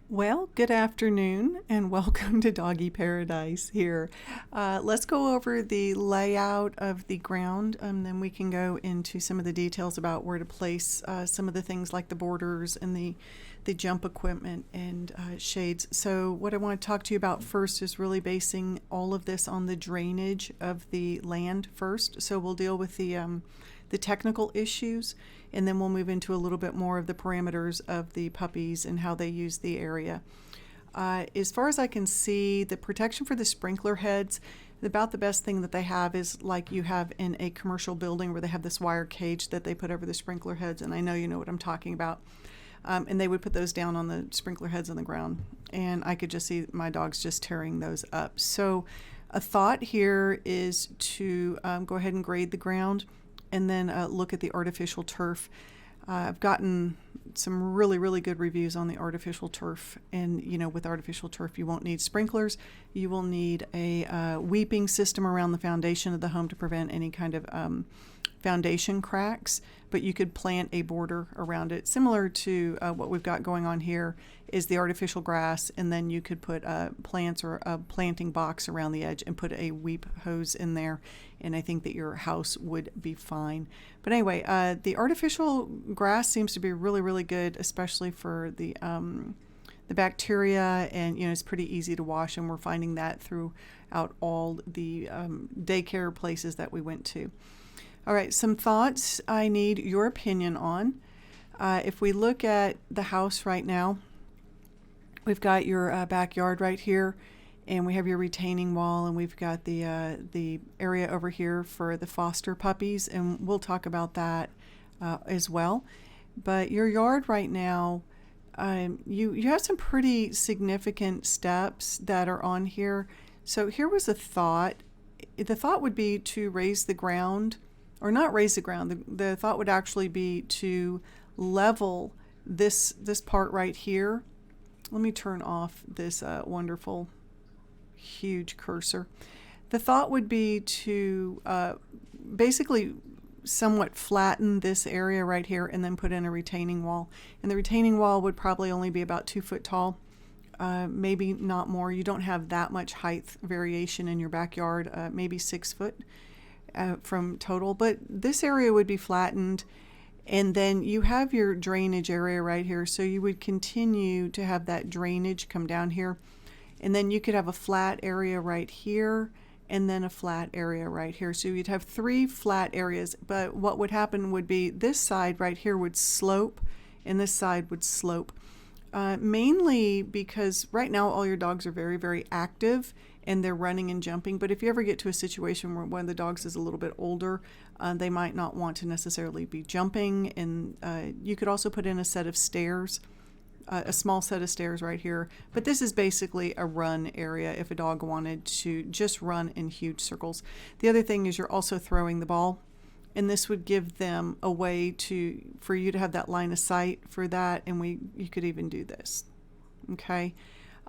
Well, good afternoon and welcome to Doggy Paradise here. Let's go over the layout of the ground and then we can go into some of the details about where to place some of the things like the borders and the jump equipment and shades. So what I want to talk to you about first is really basing all of this on the drainage of the land first. So we'll deal with the technical issues, and then we'll move into a little bit more of the parameters of the puppies and how they use the area. As far as I can see, the protection for the sprinkler heads, about the best thing that they have is like you have in a commercial building where they have this wire cage that they put over the sprinkler heads, and I know you know what I'm talking about. And they would put those down on the sprinkler heads on the ground, and I could just see my dogs just tearing those up. So a thought here is to go ahead and grade the ground and then look at the artificial turf. I've gotten some really, really good reviews on the artificial turf. And, you know, with artificial turf, you won't need sprinklers. You will need a weeping system around the foundation of the home to prevent any kind of foundation cracks. But you could plant a border around it, similar to what we've got going on here is the artificial grass, and then you could put plants or a planting box around the edge and put a weep hose in there, and I think that your house would be fine. But anyway, the artificial grass seems to be really, really good, especially for the bacteria, and you know it's pretty easy to wash, and we're finding that throughout all the daycare places that we went to. All right, some thoughts I need your opinion on. If we look at the house right now, we've got your backyard right here, and we have your retaining wall, and we've got the area over here for the foster puppies, and we'll talk about that as well. But your yard right now, you have some pretty significant steps that are on here. So here was a thought. The thought would be to raise the ground, or not raise the ground. The thought would actually be to level this part right here. Let me turn off this wonderful huge cursor. The thought would be to basically somewhat flatten this area right here and then put in a retaining wall. And the retaining wall would probably only be about 2 foot tall, maybe not more. You don't have that much height variation in your backyard, maybe 6 foot from total. But this area would be flattened, and then you have your drainage area right here. So you would continue to have that drainage come down here. And then you could have a flat area right here and then a flat area right here. So you'd have 3 flat areas. But what would happen would be this side right here would slope and this side would slope. Mainly because right now all your dogs are very, very active and they're running and jumping. But if you ever get to a situation where one of the dogs is a little bit older, they might not want to necessarily be jumping. And you could also put in a set of stairs, a small set of stairs right here. But this is basically a run area if a dog wanted to just run in huge circles. The other thing is you're also throwing the ball, and this would give them a way for you to have that line of sight for that, and you could even do this. Okay.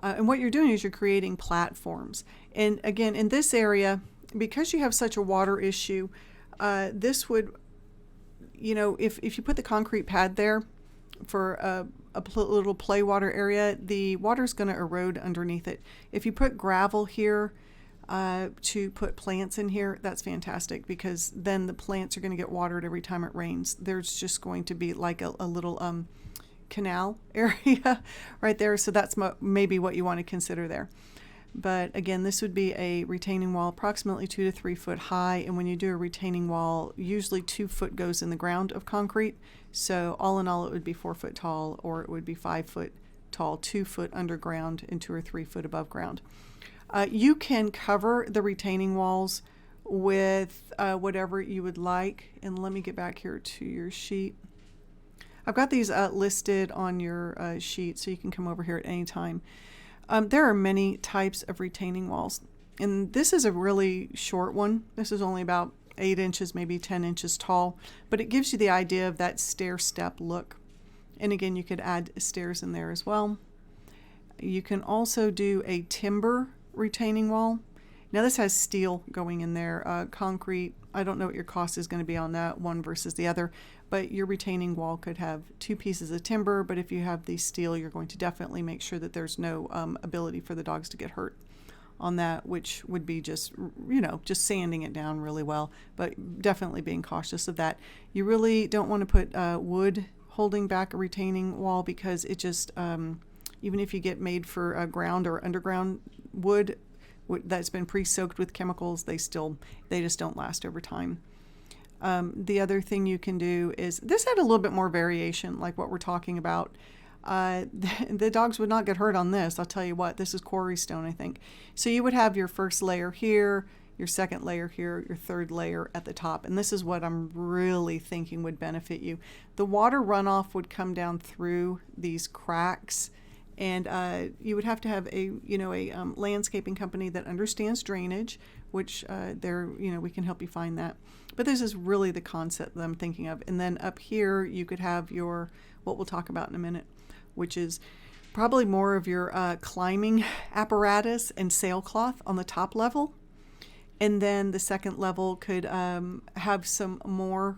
And what you're doing is you're creating platforms. And again, in this area, because you have such a water issue, this would, you know, if you put the concrete pad there for a little play water area, the water's going to erode underneath it. If you put gravel here to put plants in here, that's fantastic, because then the plants are going to get watered every time it rains. There's just going to be like a little canal area right there. So that's maybe what you want to consider there. But again, this would be a retaining wall approximately 2 to 3 foot high. And when you do a retaining wall, usually 2 foot goes in the ground of concrete. So all in all, it would be 4 foot tall, or it would be 5 foot tall, 2 foot underground and 2 or 3 foot above ground. You can cover the retaining walls with whatever you would like. And let me get back here to your sheet. I've got these listed on your sheet, so you can come over here at any time. There are many types of retaining walls, and this is a really short one. This is only about 8 inches, maybe 10 inches tall, but it gives you the idea of that stair step look. And again, you could add stairs in there as well. You can also do a timber retaining wall, Now this has steel going in there, concrete. I don't know what your cost is going to be on that one versus the other, but your retaining wall could have 2 pieces of timber, but if you have the steel, you're going to definitely make sure that there's no ability for the dogs to get hurt on that, which would be just, just sanding it down really well, but definitely being cautious of that. You really don't want to put wood holding back a retaining wall, because it just, even if you get made for ground or underground wood that's been pre-soaked with chemicals, they just don't last over time. The other thing you can do is, this had a little bit more variation, like what we're talking about. The dogs would not get hurt on this. I'll tell you what, this is quarry stone, I think. So you would have your first layer here, your second layer here, your third layer at the top. And this is what I'm really thinking would benefit you. The water runoff would come down through these cracks, and you would have to have a landscaping company that understands drainage, which we can help you find that. But this is really the concept that I'm thinking of. And then up here, you could have your, what we'll talk about in a minute, which is probably more of your climbing apparatus and sailcloth on the top level. And then the second level could have some more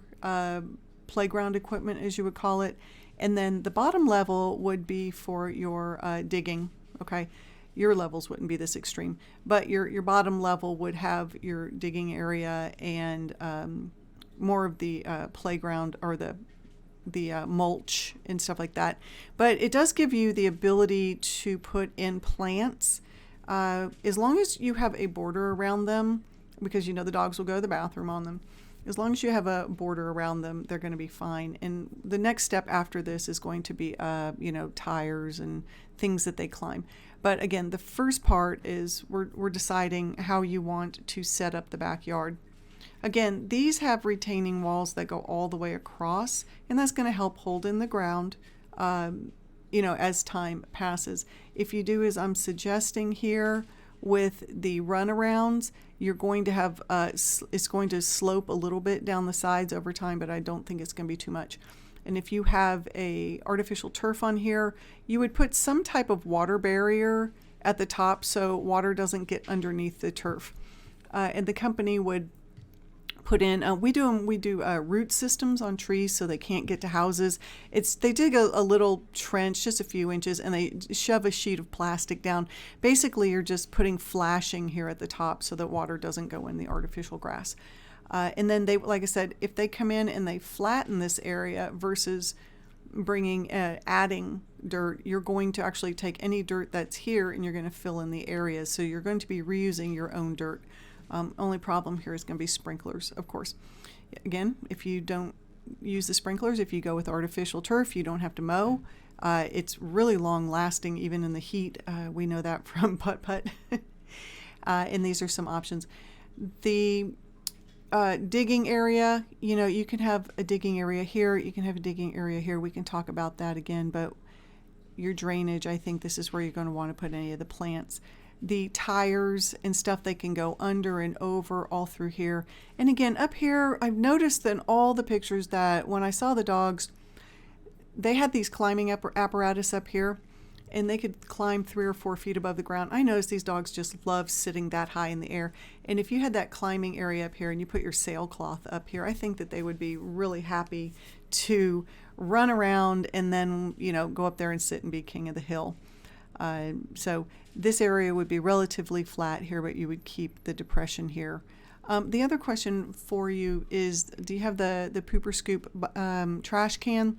playground equipment, as you would call it. And then the bottom level would be for your digging, okay? Your levels wouldn't be this extreme, but your bottom level would have your digging area and more of the playground, or the mulch and stuff like that. But it does give you the ability to put in plants, as long as you have a border around them, because the dogs will go to the bathroom on them. As long as you have a border around them, they're going to be fine. And the next step after this is going to be, tires and things that they climb. But again, the first part is we're deciding how you want to set up the backyard. Again, these have retaining walls that go all the way across, and that's going to help hold in the ground, as time passes. If you do as I'm suggesting here with the runarounds, you're going to have, it's going to slope a little bit down the sides over time, but I don't think it's going to be too much. And if you have a artificial turf on here, you would put some type of water barrier at the top so water doesn't get underneath the turf. And the company would put in, we do root systems on trees so they can't get to houses. They dig a little trench, just a few inches, and they shove a sheet of plastic down. Basically, you're just putting flashing here at the top so that water doesn't go in the artificial grass. And then like I said, if they come in and they flatten this area versus adding dirt, you're going to actually take any dirt that's here and you're going to fill in the areas. So you're going to be reusing your own dirt. Only problem here is going to be sprinklers, of course. Again, if you don't use the sprinklers, if you go with artificial turf, you don't have to mow. It's really long lasting, even in the heat. We know that from Putt-Putt. And these are some options. The digging area, you can have a digging area here. You can have a digging area here. We can talk about that again, but your drainage, I think this is where you're going to want to put any of the plants. The tires and stuff, they can go under and over all through here. And again, up here, I've noticed that in all the pictures that when I saw the dogs, they had these climbing apparatus up here, and they could climb 3 or 4 feet above the ground. I noticed these dogs just love sitting that high in the air. And if you had that climbing area up here and you put your sailcloth up here, I think that they would be really happy to run around and then, go up there and sit and be king of the hill. So this area would be relatively flat here, but you would keep the depression here. The other question for you is, do you have the Pooper Scoop trash can?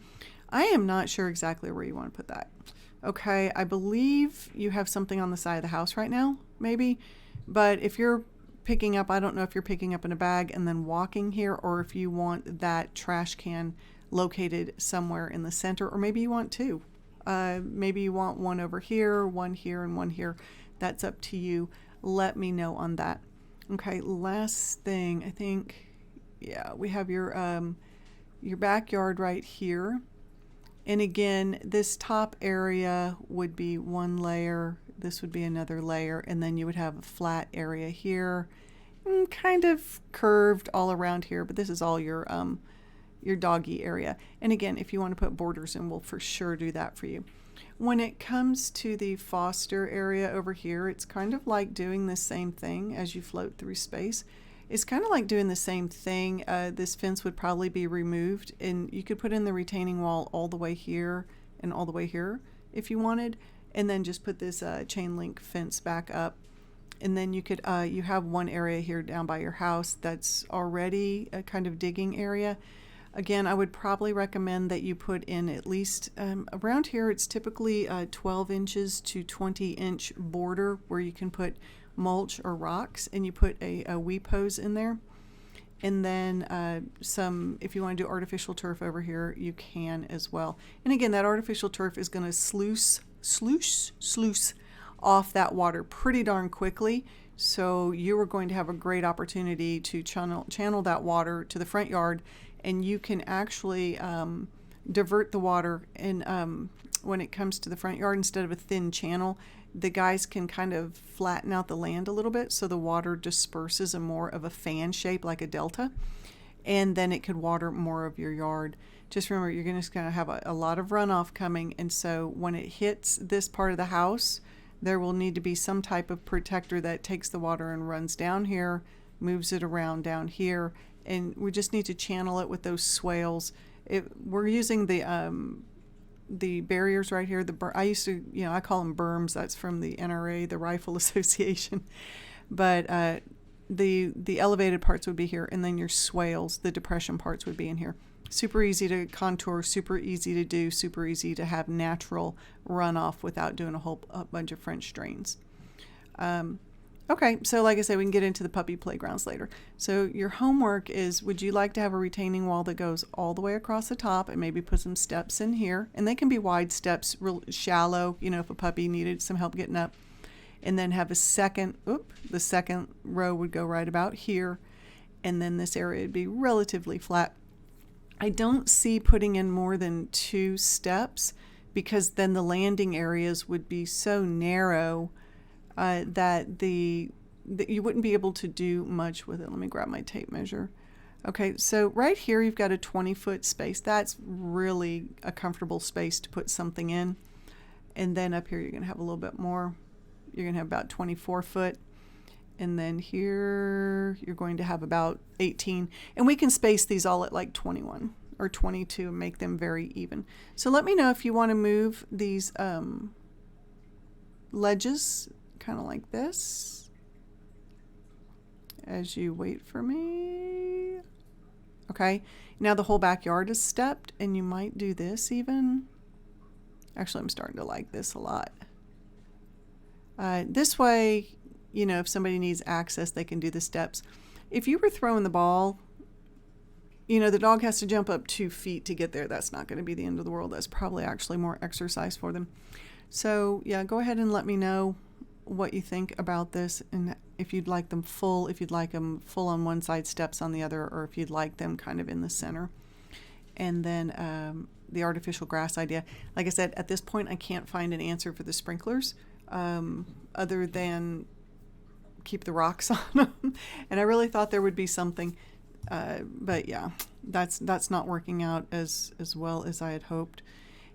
I am not sure exactly where you want to put that. Okay, I believe you have something on the side of the house right now, maybe. But if you're picking up, I don't know if you're picking up in a bag and then walking here, or if you want that trash can located somewhere in the center, or maybe you want 2. Maybe you want one over here, one here, and one here. That's up to you. Let me know on that. Okay, last thing, I think, we have your backyard right here. And again, this top area would be one layer. This would be another layer. And then you would have a flat area here, kind of curved all around here. But this is all your doggy area. And again, if you want to put borders in, we'll for sure do that for you. When it comes to the foster area over here, it's kind of like doing the same thing as you float through space. It's kind of like doing the same thing. This fence would probably be removed, and you could put in the retaining wall all the way here and all the way here if you wanted, and then just put this chain link fence back up. And then you could you have one area here down by your house that's already a kind of digging area. Again, I would probably recommend that you put in at least around here it's typically 12 inches to 20-inch border where you can put mulch or rocks, and you put a weep hose in there. And then some, if you want to do artificial turf over here, you can as well. And again, that artificial turf is going to sluice off that water pretty darn quickly. So you are going to have a great opportunity to channel that water to the front yard, and you can actually divert the water. And when it comes to the front yard, instead of a thin channel, the guys can kind of flatten out the land a little bit so the water disperses in more of a fan shape like a delta, and then it could water more of your yard. Just remember, you're going to have a lot of runoff coming, and so when it hits this part of the house, there will need to be some type of protector that takes the water and runs down here, moves it around down here, and we just need to channel it with those swales. We're using the barriers right here. I used to, I call them berms. That's from the NRA, the Rifle Association. But the elevated parts would be here, and then your swales, the depression parts, would be in here. Super easy to contour, super easy to do, super easy to have natural runoff without doing a bunch of French drains. Okay, so like I said, we can get into the puppy playgrounds later. So your homework is, would you like to have a retaining wall that goes all the way across the top and maybe put some steps in here? And they can be wide steps, real shallow, if a puppy needed some help getting up. And then have the second row would go right about here. And then this area would be relatively flat. I don't see putting in more than 2 steps, because then the landing areas would be so narrow that you wouldn't be able to do much with it. Let me grab my tape measure. Okay, so right here you've got a 20-foot space. That's really a comfortable space to put something in. And then up here you're going to have a little bit more. You're going to have about 24 foot. And then here you're going to have about 18. And we can space these all at like 21 or 22 and make them very even. So let me know if you want to move these ledges kind of like this as you wait for me. Okay, now the whole backyard is stepped, and you might do this even. Actually, I'm starting to like this a lot. This way, if somebody needs access, they can do the steps. If you were throwing the ball, the dog has to jump up 2 feet to get there. That's not going to be the end of the world. That's probably actually more exercise for them. So yeah, go ahead and let me know what you think about this, and if you'd like them full on one side, steps on the other, or if you'd like them kind of in the center. And then the artificial grass idea. Like I said, at this point, I can't find an answer for the sprinklers other than keep the rocks on them. And I really thought there would be something, but yeah, that's not working out as well as I had hoped.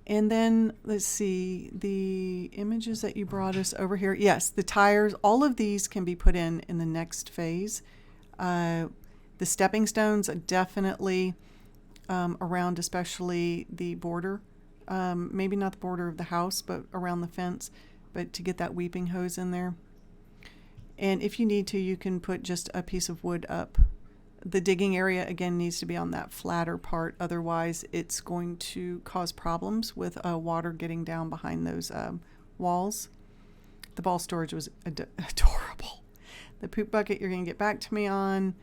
And then let's see, the images that you brought us over here. Yes, the tires, all of these can be put in the next phase. The stepping stones are definitely around, especially the border. Maybe not the border of the house, but around the fence, but to get that weeping hose in there. And if you need to, you can put just a piece of wood up. The digging area, again, needs to be on that flatter part. Otherwise, it's going to cause problems with water getting down behind those walls. The ball storage was adorable. The poop bucket, you're going to get back to me on.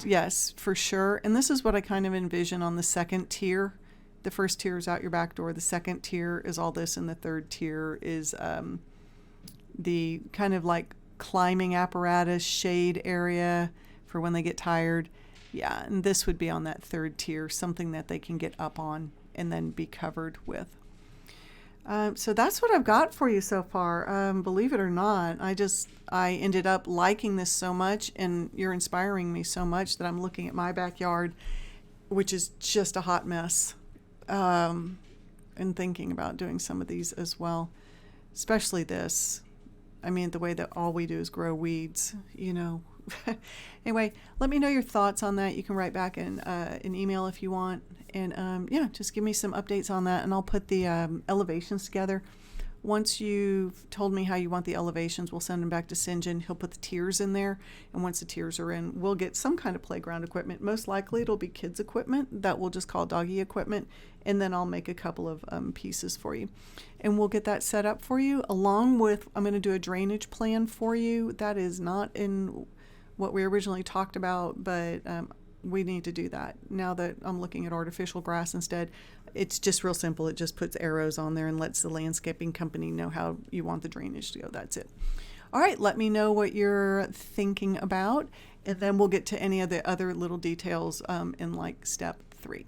Yes, for sure. And this is what I kind of envision on the second tier. The first tier is out your back door. The second tier is all this. And the third tier is the kind of like climbing apparatus, shade area for when they get tired. Yeah, and this would be on that third tier, something that they can get up on and then be covered with. So that's what I've got for you so far. Believe it or not, I ended up liking this so much, and you're inspiring me so much that I'm looking at my backyard, which is just a hot mess. and thinking about doing some of these as well, especially this. I mean, the way that all we do is grow weeds, you know. Anyway, let me know your thoughts on that. You can write back in an email if you want. And yeah, just give me some updates on that, and I'll put the elevations together. Once you've told me how you want the elevations, we'll send them back to St. John. He'll put the tiers in there, and once the tiers are in, we'll get some kind of playground equipment. Most likely it'll be kids equipment that we'll just call doggy equipment, and then I'll make a couple of pieces for you. And we'll get that set up for you, along with, I'm going to do a drainage plan for you. That is not in what we originally talked about, but we need to do that. Now that I'm looking at artificial grass instead, it's just real simple. It just puts arrows on there and lets the landscaping company know how you want the drainage to go. That's it. All right, let me know what you're thinking about, and then we'll get to any of the other little details in like step 3.